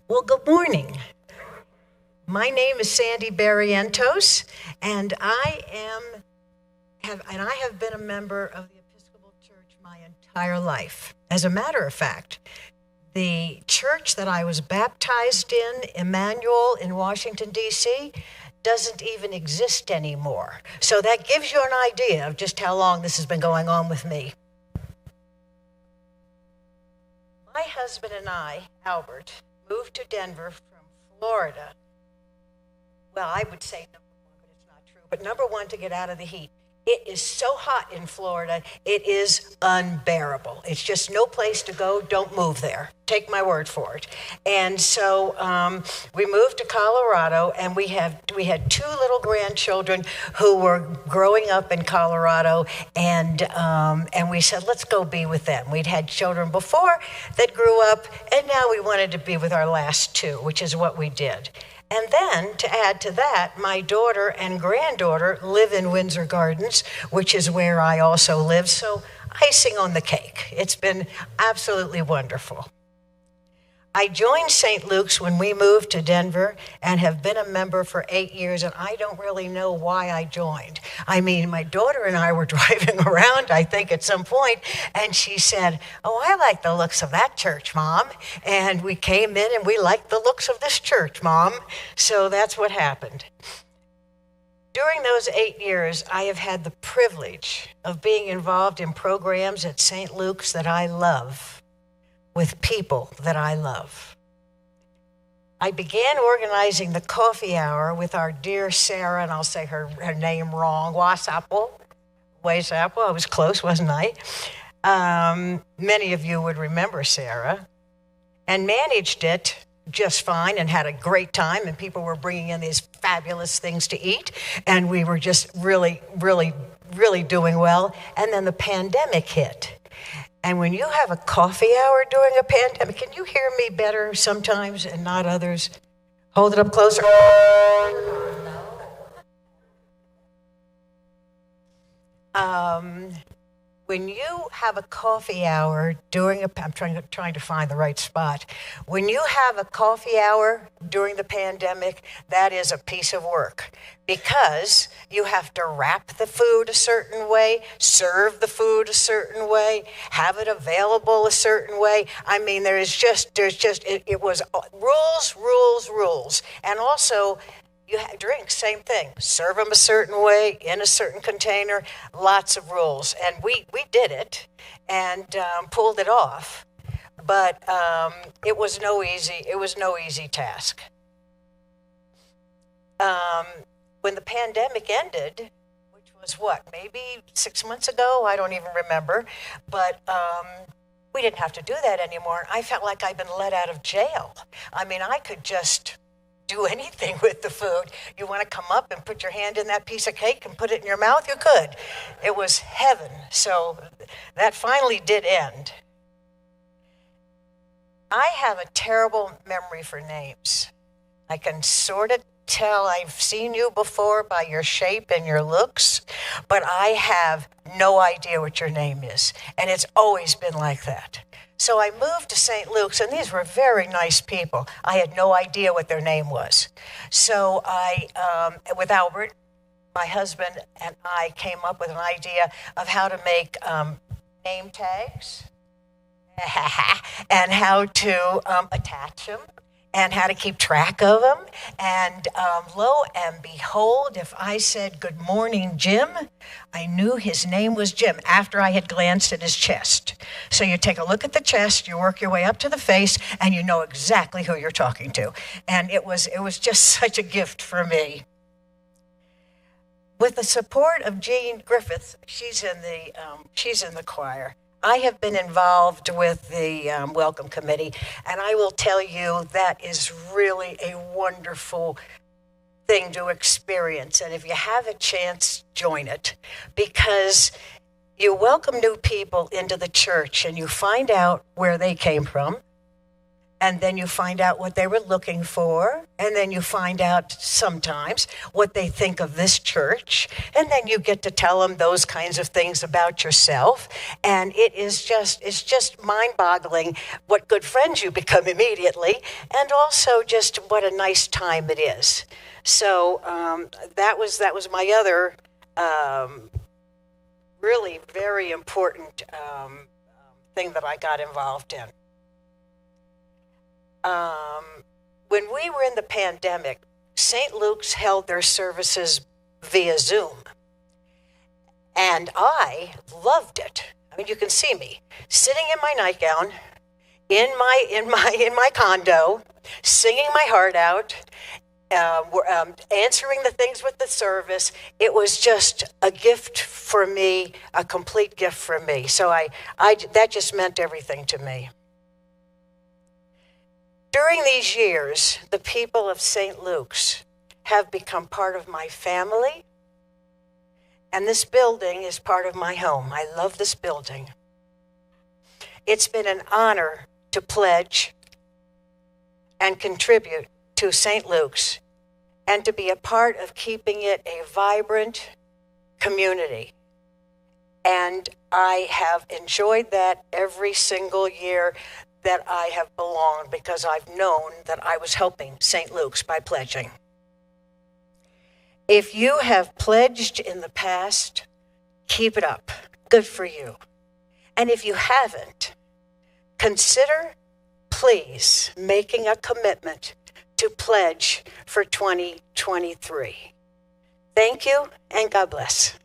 Well, good morning. My name is Sandy Barrientos, and I have been a member of the Episcopal Church my entire life. As a matter of fact, the church that I was baptized in, Emmanuel in Washington, D.C., doesn't even exist anymore. So that gives you an idea of just how long this has been going on with me. My husband and I, Albert, moved to Denver from Florida. Well, I would say number one, but it's not true. But number one, to get out of the heat. It is so hot in Florida, it is unbearable. It's just no place to go. Don't move there. Take my word for it. And so we moved to Colorado, and we had two little grandchildren who were growing up in Colorado, and we said, let's go be with them. We'd had children before that grew up, and now we wanted to be with our last two, which is what we did. And then, to add to that, my daughter and granddaughter live in Windsor Gardens, which is where I also live, so icing on the cake. It's been absolutely wonderful. I joined St. Luke's when we moved to Denver and have been a member for 8 years, and I don't really know why I joined. I mean, my daughter and I were driving around, I think, at some point, and she said, "Oh, I like the looks of that church, Mom." And we came in and we liked the looks of this church, Mom. So that's what happened. During those 8 years, I have had the privilege of being involved in programs at St. Luke's that I love, with people that I love. I began organizing the coffee hour with our dear Sarah, and I'll say her name wrong, Wasapple. I was close, wasn't I? Many of you would remember Sarah, and managed it just fine and had a great time, and people were bringing in these fabulous things to eat, and we were just really, really, really doing well. And then the pandemic hit. And when you have a coffee hour during a pandemic, can you hear me better sometimes and not others? Hold it up closer. When you have a coffee hour during I'm trying to find the right spot. When you have a coffee hour during the pandemic, that is a piece of work, because you have to wrap the food a certain way, serve the food a certain way, have it available a certain way. I mean, it was rules. And also, you have drinks, same thing. Serve them a certain way, in a certain container, lots of rules. And we did it and pulled it off. But it was no easy task. When the pandemic ended, which was maybe 6 months ago? I don't even remember. But we didn't have to do that anymore. I felt like I'd been let out of jail. I mean, I could just do anything with the food. You want to come up and put your hand in that piece of cake and put it in your mouth? You could. It was heaven. So that finally did end. I have a terrible memory for names. I can sort of tell I've seen you before by your shape and your looks, but I have no idea what your name is. And it's always been like that. So I moved to St. Luke's, and these were very nice people. I had no idea what their name was. So with Albert, my husband, and I came up with an idea of how to make name tags and how to attach them, and how to keep track of them. And lo and behold, if I said, "Good morning, Jim," I knew his name was Jim after I had glanced at his chest. So you take a look at the chest, you work your way up to the face, and you know exactly who you're talking to. And it was just such a gift for me. With the support of Jean Griffiths, she's in the choir. I have been involved with the Welcome Committee, and I will tell you that is really a wonderful thing to experience. And if you have a chance, join it, because you welcome new people into the church and you find out where they came from. And then you find out what they were looking for. And then you find out sometimes what they think of this church. And then you get to tell them those kinds of things about yourself. And it's just mind-boggling what good friends you become immediately. And also just what a nice time it is. So that was my other really very important thing that I got involved in. When we were in the pandemic, St. Luke's held their services via Zoom. And I loved it. I mean, you can see me sitting in my nightgown, in my condo, singing my heart out, answering the things with the service. It was just a gift for me, a complete gift for me. So that just meant everything to me. During these years, the people of St. Luke's have become part of my family, and this building is part of my home. I love this building. It's been an honor to pledge and contribute to St. Luke's and to be a part of keeping it a vibrant community. And I have enjoyed that every single year that I have belonged, because I've known that I was helping St. Luke's by pledging. If you have pledged in the past, keep it up. Good for you. And if you haven't, consider, please, making a commitment to pledge for 2023. Thank you, and God bless.